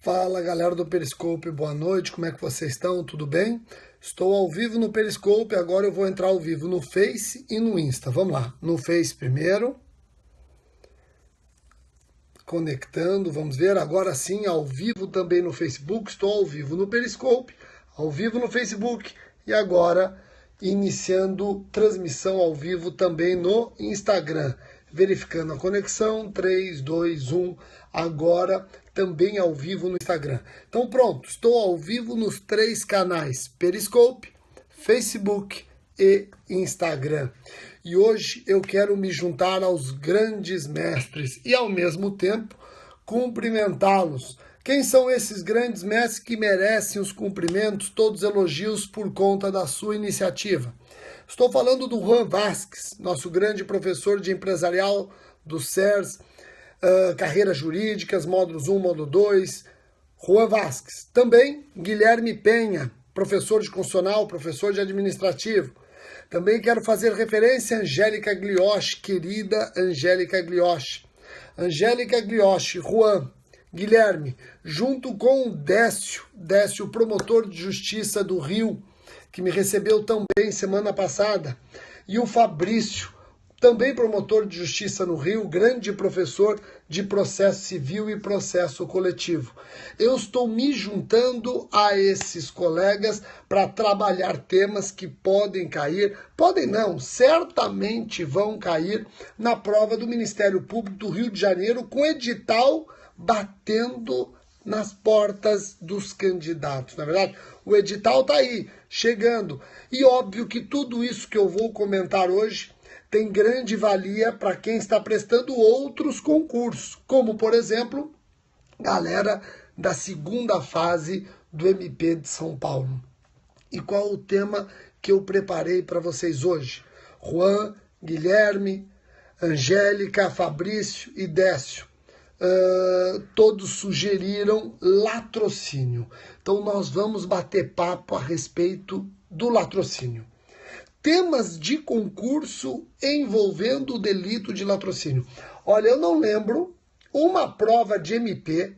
Fala galera do Periscope, boa noite, como é que vocês estão? Tudo bem? Estou ao vivo no Periscope, agora eu vou entrar ao vivo no Face e no Insta. Vamos lá, no Face primeiro. Conectando, vamos ver, agora sim, ao vivo também no Facebook. Estou ao vivo no Periscope, ao vivo no Facebook e agora iniciando transmissão ao vivo também no Instagram. Verificando a conexão, 3, 2, 1, agora também ao vivo no Instagram. Então pronto, estou ao vivo nos 3 canais, Periscope, Facebook e Instagram. E hoje eu quero me juntar aos grandes mestres e ao mesmo tempo cumprimentá-los. Quem são esses grandes mestres que merecem os cumprimentos, todos elogios por conta da sua iniciativa? Estou falando do Juan Vasques, nosso grande professor de empresarial do CERS, carreiras jurídicas, módulos 1, módulo 2, Juan Vasques. Também Guilherme Penha, professor de constitucional, professor de administrativo. Também quero fazer referência a Angélica Glioche, querida Angélica Glioche. Angélica Glioche, Juan, Guilherme, junto com o Décio, promotor de justiça do Rio, que me recebeu também semana passada, e o Fabrício, também promotor de justiça no Rio, grande professor de processo civil e processo coletivo. Eu estou me juntando a esses colegas para trabalhar temas que podem cair, podem não, certamente vão cair na prova do Ministério Público do Rio de Janeiro, com edital batendo nas portas dos candidatos. Na verdade, o edital está aí, chegando. E óbvio que tudo isso que eu vou comentar hoje tem grande valia para quem está prestando outros concursos, como, por exemplo, galera da segunda fase do MP de São Paulo. E qual o tema que eu preparei para vocês hoje? Juan, Guilherme, Angélica, Fabrício e Décio. Todos sugeriram latrocínio. Então nós vamos bater papo a respeito do latrocínio. Temas de concurso envolvendo o delito de latrocínio. Olha, eu não lembro uma prova de MP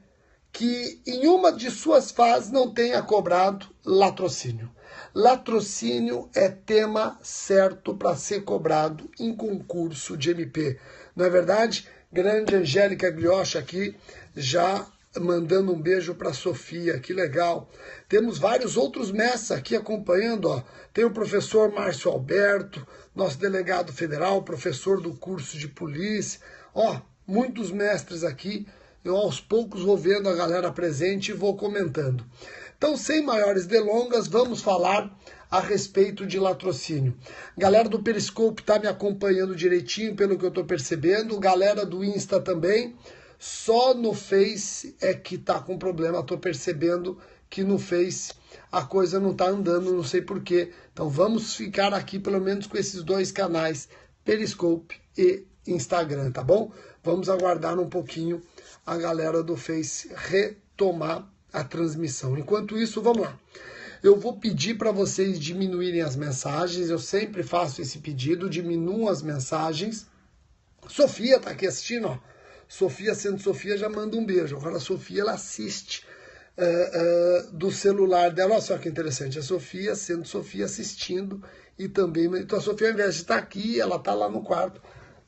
que em uma de suas fases não tenha cobrado latrocínio. Latrocínio é tema certo para ser cobrado em concurso de MP. Não é verdade? Grande Angélica Glioche aqui, já mandando um beijo para Sofia, que legal. Temos vários outros mestres aqui acompanhando, ó. Tem o professor Márcio Alberto, nosso delegado federal, professor do curso de polícia. Ó, muitos mestres aqui. Eu aos poucos vou vendo a galera presente e vou comentando. Então, sem maiores delongas, vamos falar a respeito de latrocínio. Galera do Periscope está me acompanhando direitinho, pelo que eu estou percebendo. Galera do Insta também. Só no Face é que tá com problema. Estou percebendo que no Face a coisa não está andando, não sei porquê. Então vamos ficar aqui pelo menos com esses 2 canais, Periscope e Instagram, tá bom? Vamos aguardar um pouquinho a galera do Face retomar a transmissão. Enquanto isso, vamos lá. Eu vou pedir para vocês diminuírem as mensagens. Eu sempre faço esse pedido, diminuam as mensagens. Sofia está aqui assistindo, ó. Sofia, sendo Sofia, já manda um beijo. Agora a Sofia, ela assiste do celular dela. Olha só que interessante. A Sofia, sendo Sofia, assistindo e também... Então a Sofia, ao invés de estar aqui, ela está lá no quarto.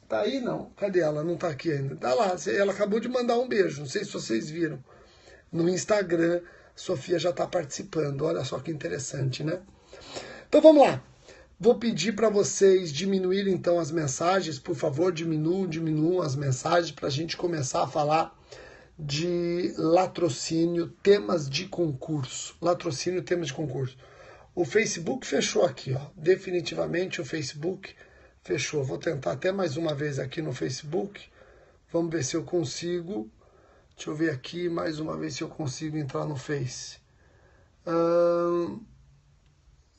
Tá aí, não? Cadê ela? Não tá aqui ainda. Tá lá. Ela acabou de mandar um beijo. Não sei se vocês viram. No Instagram, Sofia já está participando. Olha só que interessante, né? Então vamos lá. Vou pedir para vocês diminuírem então as mensagens. Por favor, diminuam as mensagens para a gente começar a falar de latrocínio, temas de concurso. Latrocínio, temas de concurso. O Facebook fechou aqui, ó. Definitivamente o Facebook fechou. Vou tentar até mais uma vez aqui no Facebook. Vamos ver se eu consigo. Deixa eu ver aqui mais uma vez se eu consigo entrar no Face.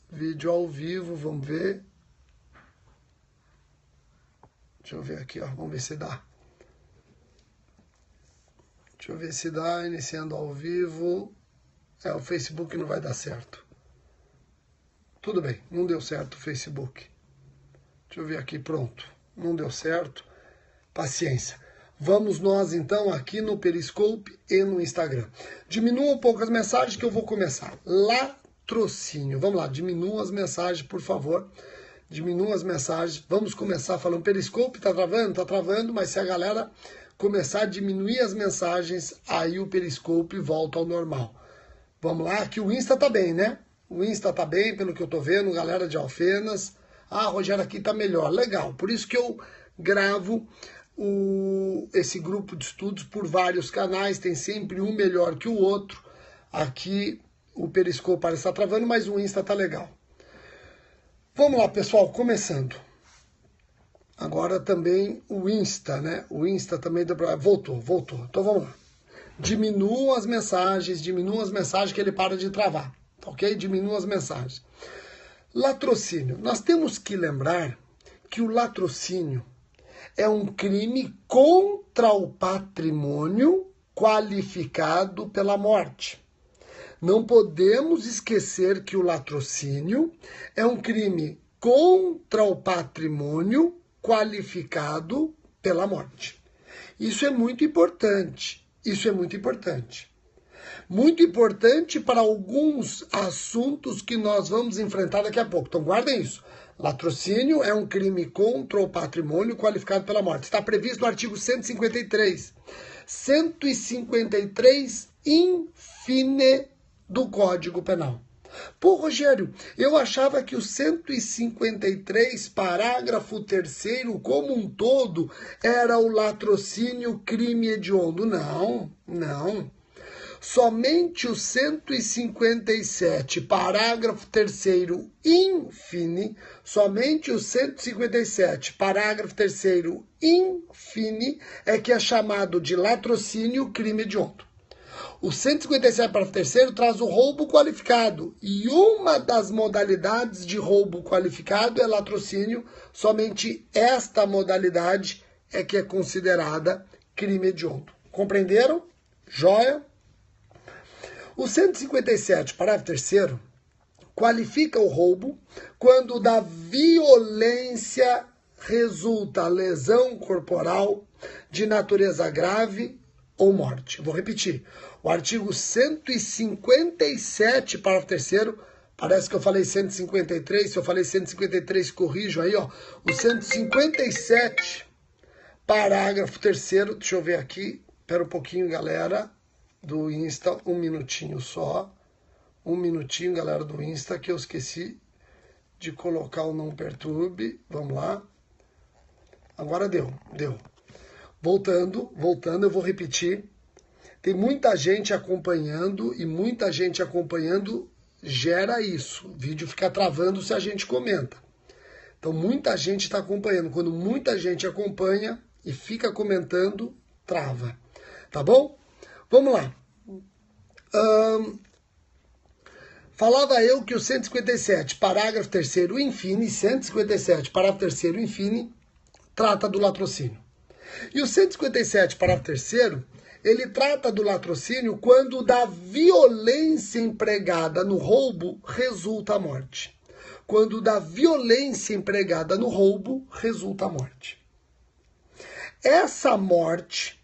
Vídeo ao vivo, vamos ver. Deixa eu ver aqui, ó. Vamos ver se dá. Deixa eu ver se dá. Iniciando ao vivo. O Facebook não vai dar certo. Tudo bem, não deu certo o Facebook. Deixa eu ver aqui, pronto. Não deu certo. Paciência. Vamos nós, então, aqui no Periscope e no Instagram. Diminua um pouco as mensagens que eu vou começar. Latrocínio. Vamos lá, diminua as mensagens, por favor. Diminua as mensagens. Vamos começar falando. Periscope tá travando? Tá travando, mas se a galera começar a diminuir as mensagens, aí o Periscope volta ao normal. Vamos lá, que o Insta tá bem, né? O Insta tá bem, pelo que eu tô vendo, galera de Alfenas. Ah, Rogério, aqui tá melhor. Legal, por isso que eu gravo esse grupo de estudos por vários canais, tem sempre um melhor que o outro. Aqui o Periscope parece estar travando, mas o Insta tá legal. Vamos lá, pessoal, começando. Agora também o Insta, né? O Insta também voltou. Então vamos lá. Diminuam as mensagens que ele para de travar, ok? Diminuam as mensagens. Latrocínio. Nós temos que lembrar que o latrocínio é um crime contra o patrimônio qualificado pela morte. Não podemos esquecer que o latrocínio é um crime contra o patrimônio qualificado pela morte. Isso é muito importante. Muito importante para alguns assuntos que nós vamos enfrentar daqui a pouco. Então guardem isso. Latrocínio é um crime contra o patrimônio qualificado pela morte. Está previsto no artigo 153. 153 infine do Código Penal. Pô, Rogério, eu achava que o 153, parágrafo 3º, como um todo, era o latrocínio crime hediondo. Não. Somente o 157, parágrafo 3º, infine, somente o 157, parágrafo 3º, infine, é que é chamado de latrocínio crime hediondo. O 157, parágrafo 3º, traz o roubo qualificado. E uma das modalidades de roubo qualificado é latrocínio. Somente esta modalidade é que é considerada crime hediondo. Compreenderam? Joia? O 157, parágrafo 3º, qualifica o roubo quando da violência resulta lesão corporal de natureza grave ou morte. Vou repetir. O artigo 157, parágrafo 3º, parece que eu falei 153, se eu falei 153, corrijo aí, ó. O 157, parágrafo 3º, deixa eu ver aqui, espera um pouquinho, galera do Insta, um minutinho só. Um minutinho, galera do Insta, que eu esqueci de colocar o não perturbe. Vamos lá. Agora deu. Voltando, eu vou repetir. Tem muita gente acompanhando e muita gente acompanhando gera isso. O vídeo fica travando se a gente comenta. Então muita gente está acompanhando. Quando muita gente acompanha e fica comentando, trava. Tá bom? Vamos lá. Falava eu que o 157, parágrafo 3º, infine, 157, parágrafo 3º, infine, trata do latrocínio. E o 157, parágrafo 3º, ele trata do latrocínio quando da violência empregada no roubo resulta a morte. Quando da violência empregada no roubo resulta a morte. Essa morte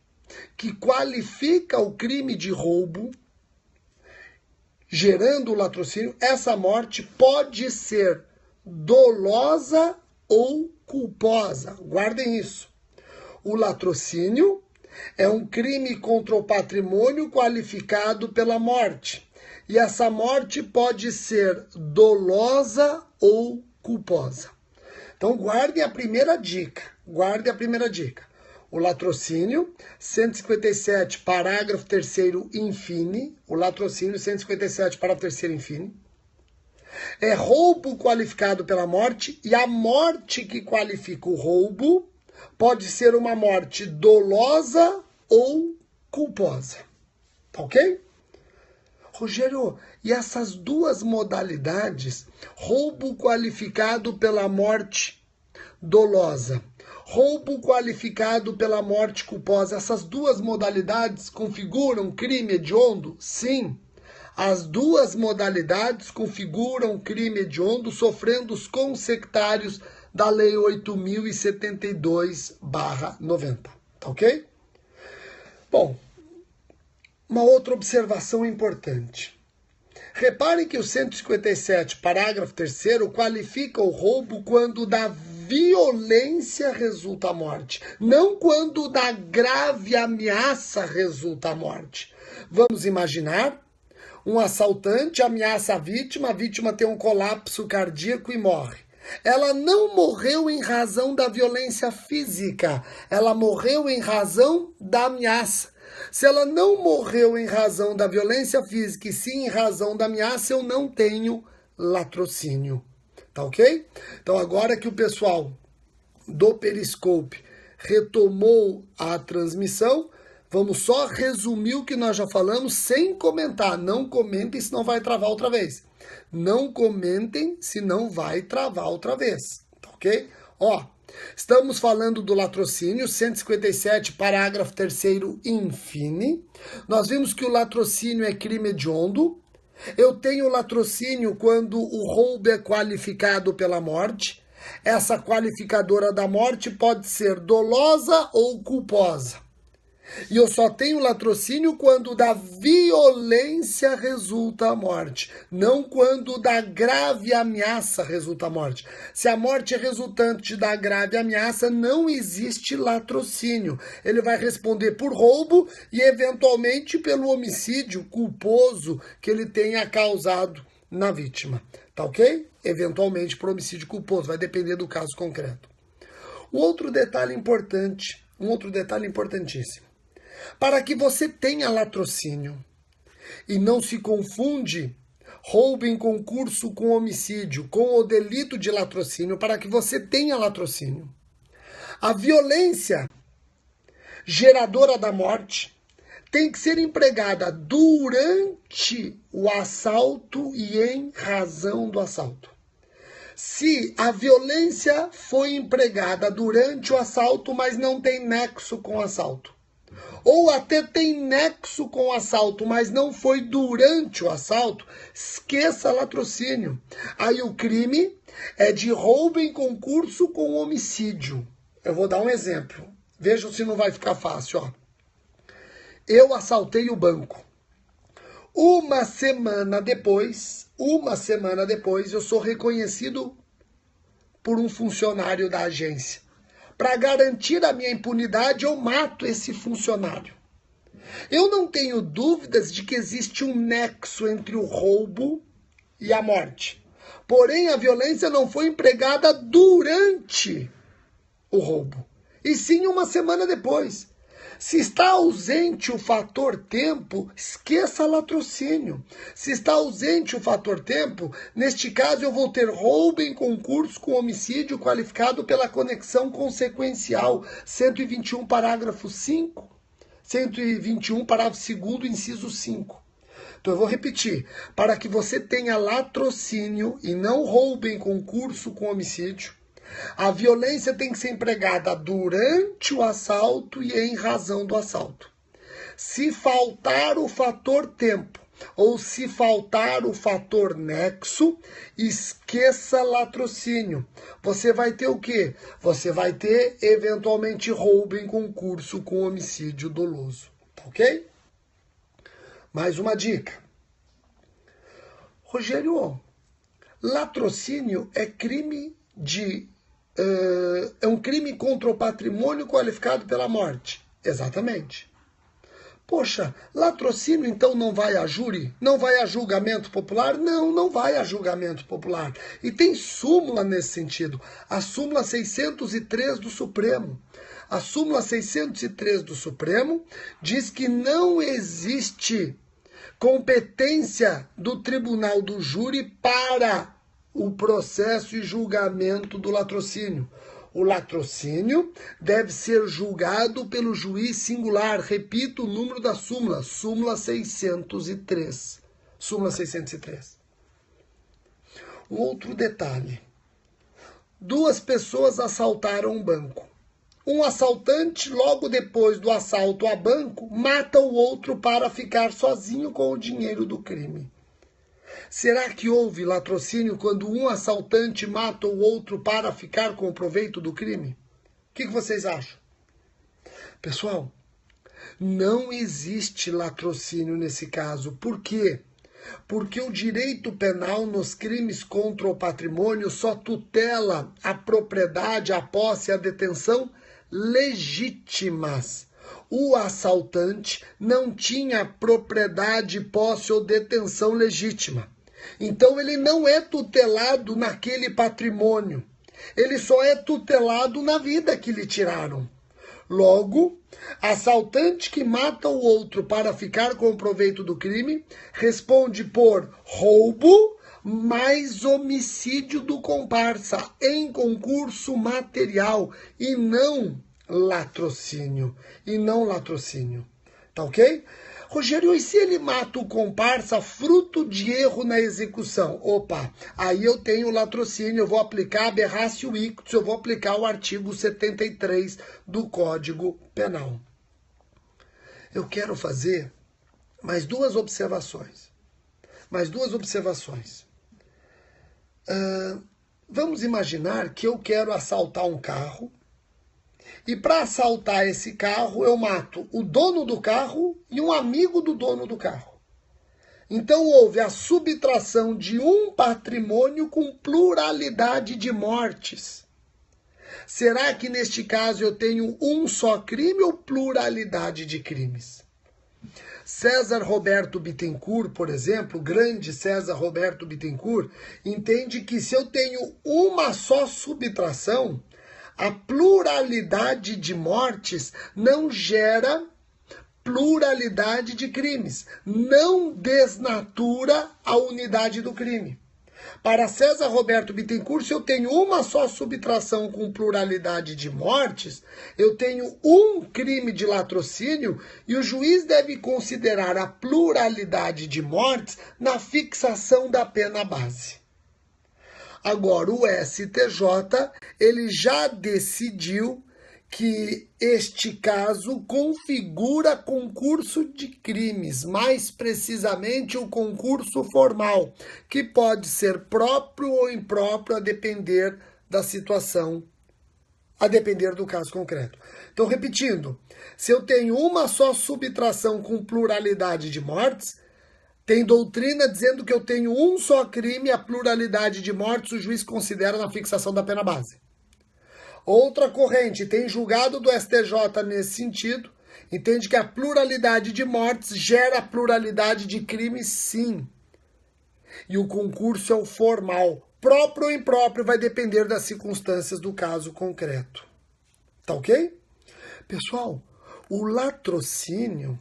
que qualifica o crime de roubo, gerando o latrocínio, essa morte pode ser dolosa ou culposa. Guardem isso. O latrocínio é um crime contra o patrimônio qualificado pela morte. E essa morte pode ser dolosa ou culposa. Então guardem a primeira dica. O latrocínio, 157, parágrafo 3º, infine. O latrocínio, 157, parágrafo 3º, infine. É roubo qualificado pela morte, e a morte que qualifica o roubo pode ser uma morte dolosa ou culposa. Tá ok? Rogério, e essas duas modalidades, roubo qualificado pela morte dolosa, roubo qualificado pela morte culposa, essas duas modalidades configuram crime hediondo? Sim. As duas modalidades configuram crime hediondo, sofrendo os consectários da Lei 8.072/90. Tá ok? Bom, uma outra observação importante. Reparem que o 157, parágrafo 3º, qualifica o roubo quando da violência resulta a morte, não quando da grave ameaça resulta a morte. Vamos imaginar um assaltante ameaça a vítima tem um colapso cardíaco e morre. Ela não morreu em razão da violência física, ela morreu em razão da ameaça. Se ela não morreu em razão da violência física e sim em razão da ameaça, eu não tenho latrocínio. Tá ok? Então agora que o pessoal do Periscope retomou a transmissão, vamos só resumir o que nós já falamos sem comentar. Não comentem, senão vai travar outra vez. Não comentem, senão vai travar outra vez. Tá ok? Ó, estamos falando do latrocínio, 157, parágrafo 3º, infine. Nós vimos que o latrocínio é crime hediondo. Eu tenho latrocínio quando o roubo é qualificado pela morte. Essa qualificadora da morte pode ser dolosa ou culposa. E eu só tenho latrocínio quando da violência resulta a morte, não quando da grave ameaça resulta a morte. Se a morte é resultante da grave ameaça, não existe latrocínio. Ele vai responder por roubo e, eventualmente, pelo homicídio culposo que ele tenha causado na vítima. Tá ok? Eventualmente por homicídio culposo, vai depender do caso concreto. Um outro detalhe importantíssimo. Para que você tenha latrocínio e não se confunde roubo em concurso com homicídio, com o delito de latrocínio, para que você tenha latrocínio, a violência geradora da morte tem que ser empregada durante o assalto e em razão do assalto. Se a violência foi empregada durante o assalto, mas não tem nexo com o assalto, ou até tem nexo com o assalto, mas não foi durante o assalto, esqueça latrocínio. Aí o crime é de roubo em concurso com homicídio. Eu vou dar um exemplo. Vejam se não vai ficar fácil, ó. Eu assaltei o banco. Uma semana depois, eu sou reconhecido por um funcionário da agência. Para garantir a minha impunidade, eu mato esse funcionário. Eu não tenho dúvidas de que existe um nexo entre o roubo e a morte. Porém, a violência não foi empregada durante o roubo, e sim uma semana depois. Se está ausente o fator tempo, esqueça latrocínio. Se está ausente o fator tempo, neste caso eu vou ter roubo em concurso com homicídio qualificado pela conexão consequencial. 121, parágrafo 5. 121, parágrafo 2º, inciso 5. Então eu vou repetir. Para que você tenha latrocínio e não roubo em concurso com homicídio, a violência tem que ser empregada durante o assalto e em razão do assalto. Se faltar o fator tempo ou se faltar o fator nexo, esqueça latrocínio. Você vai ter o quê? Você vai ter, eventualmente, roubo em concurso com homicídio doloso. Tá ok? Mais uma dica. Rogério, latrocínio é crime é um crime contra o patrimônio qualificado pela morte. Exatamente. Poxa, latrocínio então não vai a júri? Não vai a julgamento popular? Não, não vai a julgamento popular. E tem súmula nesse sentido. A súmula 603 do Supremo. A súmula 603 do Supremo diz que não existe competência do tribunal do júri para o processo e julgamento do latrocínio. O latrocínio deve ser julgado pelo juiz singular. Repito o número da súmula. Súmula 603. Súmula 603. Um outro detalhe. 2 pessoas assaltaram um banco. Um assaltante, logo depois do assalto a banco, mata o outro para ficar sozinho com o dinheiro do crime. Será que houve latrocínio quando um assaltante mata o outro para ficar com o proveito do crime? O que vocês acham? Pessoal, Não existe latrocínio nesse caso. Por quê? Porque o direito penal nos crimes contra o patrimônio só tutela a propriedade, a posse e a detenção legítimas. O assaltante não tinha propriedade, posse ou detenção legítima. Então ele não é tutelado naquele patrimônio. Ele só é tutelado na vida que lhe tiraram. Logo, assaltante que mata o outro para ficar com o proveito do crime responde por roubo mais homicídio do comparsa em concurso material e não latrocínio. Tá ok? Rogério, e se ele mata o comparsa fruto de erro na execução? Opa, aí eu tenho latrocínio, eu vou aplicar a aberratio ictus, eu vou aplicar o artigo 73 do Código Penal. Eu quero fazer mais duas observações. Vamos imaginar que eu quero assaltar um carro. E para assaltar esse carro, eu mato o dono do carro e um amigo do dono do carro. Então houve a subtração de um patrimônio com pluralidade de mortes. Será que neste caso eu tenho um só crime ou pluralidade de crimes? César Roberto Bittencourt, por exemplo, o grande César Roberto Bittencourt, entende que se eu tenho uma só subtração, a pluralidade de mortes não gera pluralidade de crimes, não desnatura a unidade do crime. Para César Roberto Bittencourt, se eu tenho uma só subtração com pluralidade de mortes, eu tenho um crime de latrocínio e o juiz deve considerar a pluralidade de mortes na fixação da pena base. Agora, o STJ, ele já decidiu que este caso configura concurso de crimes, mais precisamente o concurso formal, que pode ser próprio ou impróprio a depender da situação, a depender do caso concreto. Então, repetindo, se eu tenho uma só subtração com pluralidade de mortes, tem doutrina dizendo que eu tenho um só crime, a pluralidade de mortes o juiz considera na fixação da pena base. Outra corrente tem julgado do STJ nesse sentido, entende que a pluralidade de mortes gera pluralidade de crimes, sim. E o concurso é o formal. Próprio ou impróprio vai depender das circunstâncias do caso concreto. Tá ok? Pessoal, o latrocínio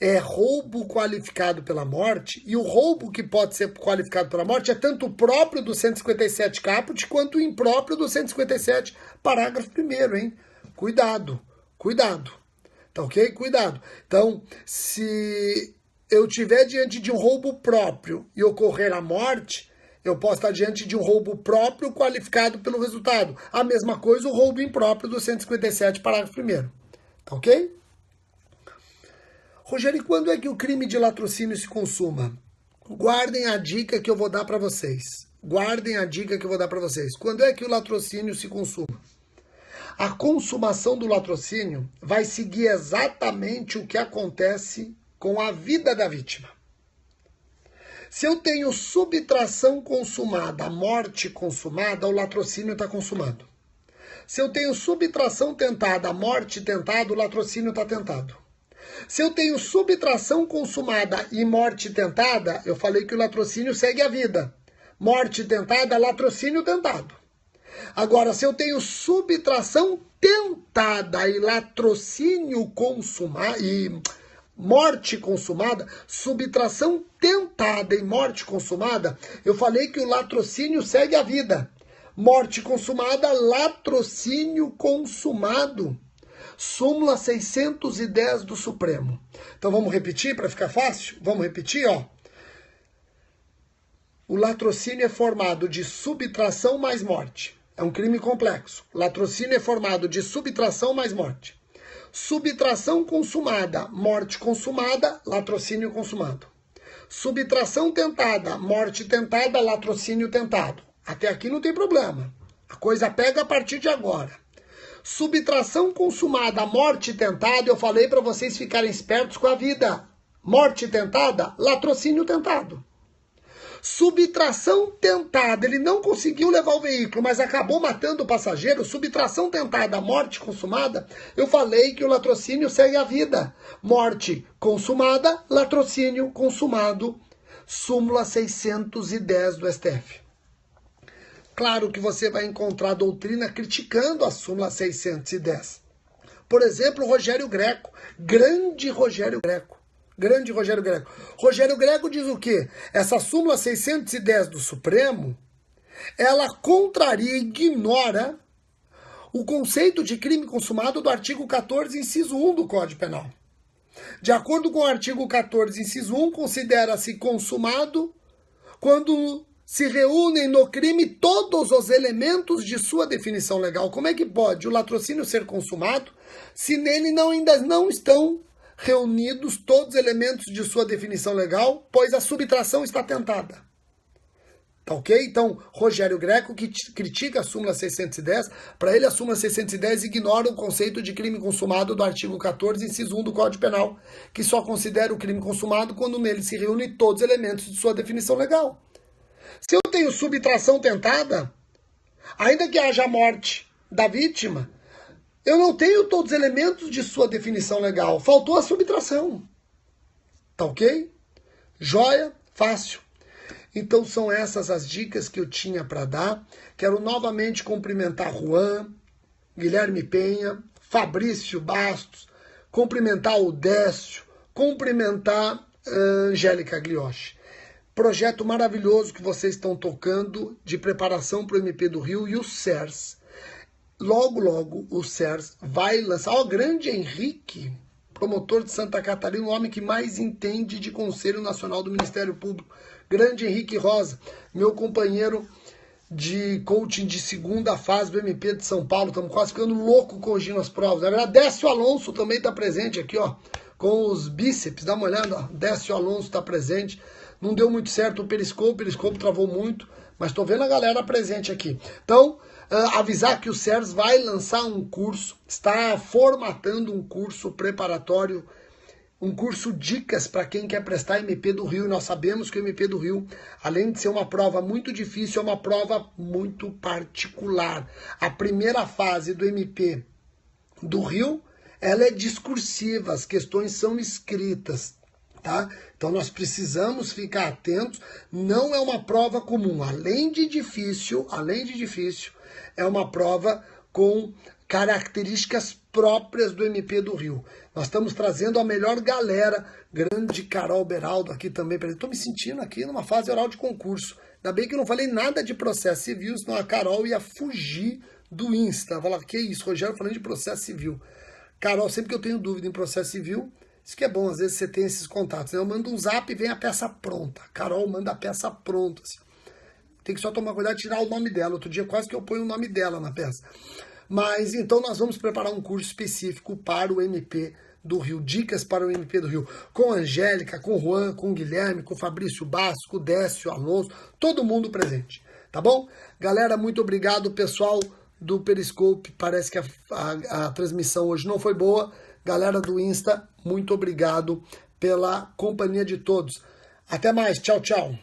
é roubo qualificado pela morte, e o roubo que pode ser qualificado pela morte é tanto próprio do 157 caput quanto impróprio do 157 parágrafo 1º, hein? Cuidado. Tá ok? Cuidado. Então, se eu estiver diante de um roubo próprio e ocorrer a morte, eu posso estar diante de um roubo próprio qualificado pelo resultado. A mesma coisa o roubo impróprio do 157 parágrafo 1º. Tá ok? Rogério, e quando é que o crime de latrocínio se consuma? Guardem a dica que eu vou dar para vocês. Quando é que o latrocínio se consuma? A consumação do latrocínio vai seguir exatamente o que acontece com a vida da vítima. Se eu tenho subtração consumada, morte consumada, o latrocínio está consumado. Se eu tenho subtração tentada, morte tentada, o latrocínio está tentado. Se eu tenho subtração consumada e morte tentada, eu falei que o latrocínio segue a vida. Morte tentada, latrocínio tentado. Agora, se eu tenho subtração tentada e latrocínio consumado e morte consumada, subtração tentada e morte consumada, eu falei que o latrocínio segue a vida. Morte consumada, latrocínio consumado. Súmula 610 do Supremo. Então vamos repetir para ficar fácil? Vamos repetir, ó. O latrocínio é formado de subtração mais morte. É um crime complexo. Latrocínio é formado de subtração mais morte. Subtração consumada, morte consumada, latrocínio consumado. Subtração tentada, morte tentada, latrocínio tentado. Até aqui não tem problema. A coisa pega a partir de agora. Subtração consumada, morte tentada, eu falei para vocês ficarem espertos com a vida. Morte tentada, latrocínio tentado. Subtração tentada, ele não conseguiu levar o veículo, mas acabou matando o passageiro. Subtração tentada, morte consumada, eu falei que o latrocínio segue a vida. Morte consumada, latrocínio consumado. Súmula 610 do STF. Claro que você vai encontrar doutrina criticando a súmula 610. Por exemplo, Rogério Greco, grande Rogério Greco. Grande Rogério Greco. Rogério Greco diz o quê? Essa súmula 610 do Supremo, ela contraria e ignora o conceito de crime consumado do artigo 14, inciso 1 do Código Penal. De acordo com o artigo 14, inciso 1, considera-se consumado quando se reúnem no crime todos os elementos de sua definição legal. Como é que pode o latrocínio ser consumado se nele ainda não estão reunidos todos os elementos de sua definição legal, pois a subtração está tentada? Tá ok? Então, Rogério Greco, que critica a súmula 610, para ele a súmula 610 ignora o conceito de crime consumado do artigo 14, inciso 1 do Código Penal, que só considera o crime consumado quando nele se reúnem todos os elementos de sua definição legal. Se eu tenho subtração tentada, ainda que haja morte da vítima, eu não tenho todos os elementos de sua definição legal. Faltou a subtração. Tá ok? Joia? Fácil. Então são essas as dicas que eu tinha para dar. Quero novamente cumprimentar Juan, Guilherme Penha, Fabrício Bastos, cumprimentar o Décio, cumprimentar Angélica Glioche. Projeto maravilhoso que vocês estão tocando de preparação para o MP do Rio e o CERS. Logo, logo, o CERS vai lançar. Ó, grande Henrique, promotor de Santa Catarina, o homem que mais entende de Conselho Nacional do Ministério Público. Grande Henrique Rosa, meu companheiro de coaching de segunda fase do MP de São Paulo. Estamos quase ficando louco corrigindo as provas. Na verdade, Décio Alonso também está presente aqui, ó, com os bíceps. Dá uma olhada, ó. Décio Alonso está presente. Não deu muito certo o Periscope travou muito, mas estou vendo a galera presente aqui. Então, avisar que o CERS vai lançar um curso, está formatando um curso preparatório, um curso dicas para quem quer prestar MP do Rio. E nós sabemos que o MP do Rio, além de ser uma prova muito difícil, é uma prova muito particular. A primeira fase do MP do Rio, ela é discursiva, as questões são escritas. Tá? Então nós precisamos ficar atentos, não é uma prova comum, além de difícil, é uma prova com características próprias do MP do Rio. Nós estamos trazendo a melhor galera, grande Carol Beraldo aqui também, estou me sentindo aqui numa fase oral de concurso, ainda bem que eu não falei nada de processo civil, senão a Carol ia fugir do Insta, falar, que isso, Rogério falando de processo civil. Carol, sempre que eu tenho dúvida em processo civil, isso que é bom, às vezes você tem esses contatos. Eu mando um zap e vem a peça pronta. Carol manda a peça pronta. Assim. Tem que só tomar cuidado e tirar o nome dela. Outro dia quase que eu ponho o nome dela na peça. Mas então nós vamos preparar um curso específico para o MP do Rio. Dicas para o MP do Rio. Com a Angélica, com o Juan, com o Guilherme, com o Fabrício Bastos, com o Décio Alonso. Todo mundo presente. Tá bom? Galera, muito obrigado. Pessoal do Periscope, parece que a transmissão hoje não foi boa. Galera do Insta, muito obrigado pela companhia de todos. Até mais. Tchau, tchau.